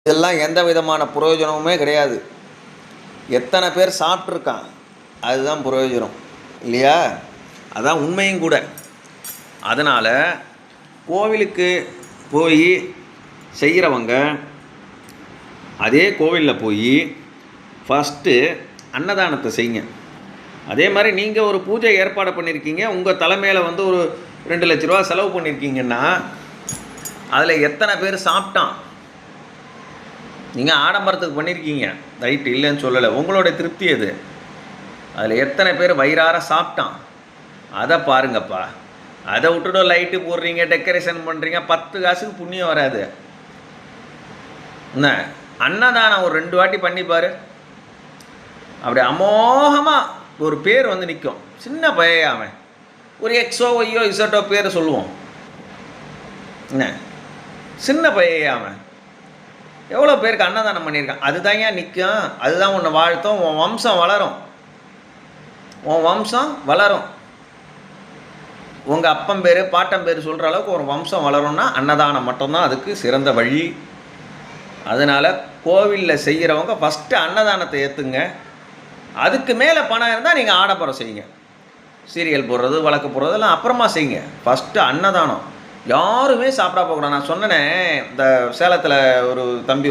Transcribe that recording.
இதெல்லாம் எந்த விதமான பிரயோஜனமுமே கிடையாது. எத்தனை பேர் சாப்பிட்ருக்கான், அதுதான் பிரயோஜனம் இல்லையா? அதான் உண்மையும் கூட. அதனால் கோவிலுக்கு போய் செய்கிறவங்க அதே கோவிலில் போய் ஃபஸ்ட்டு அன்னதானத்தை செய்யுங்க. அதே மாதிரி நீங்கள் ஒரு பூஜை ஏற்பாடு பண்ணியிருக்கீங்க, உங்கள் தலைமையில் ஒரு 2 லட்ச ரூபா செலவு பண்ணியிருக்கீங்கன்னா அதில் எத்தனை பேர் சாப்பிட்டான்? நீங்கள் ஆடம்பரத்துக்கு பண்ணியிருக்கீங்க, ரைட்டு, இல்லைன்னு சொல்லலை, உங்களோட திருப்தி அது. அதில் எத்தனை பேர் வயிறார சாப்பிட்டான் அதை பாருங்கப்பா. அதை விட்டுட்டு லைட்டு போடுறீங்க, டெக்கரேஷன் பண்ணுறீங்க, 10 காசுக்கு புண்ணியம் வராது. என்ன அன்னதானம் ஒரு 2 வாட்டி பண்ணிப்பார், அப்படி அமோகமாக ஒரு பேர் நிற்கும். சின்ன பையன் ஒரு எக்ஸோ ஒய்யோ இசட்டோ பேர் சொல்லுவோம். என்ன சின்ன பையன் எவ்வளோ பேருக்கு அன்னதானம் பண்ணியிருக்கான், அதுதான் ஏன் நிற்கும். அதுதான் உன்னை வாழ்த்தும், உன் வம்சம் வளரும். உன் வம்சம் வளரும். உங்கள் அப்பன் பேர் பாட்டன் பேர் சொல்கிற அளவுக்கு ஒரு வம்சம் வளரும்னா அன்னதானம் மட்டும்தான் அதுக்கு சிறந்த வழி. அதனால் கோவிலில் செய்கிறவங்க ஃபஸ்ட்டு அன்னதானத்தை ஏற்றுங்க. அதுக்கு மேலே பணம் இருந்தால் நீங்கள் ஆடம்பரம் செய்யுங்க. சீரியல் போடுறது, வழக்கு போடுறது எல்லாம் அப்புறமா செய்யுங்க. ஃபஸ்ட்டு அன்னதானம். யாருமே சாப்பிட போகக்கூடாது. நான் சொன்னேனே, இந்த சேலத்தில் ஒரு தம்பி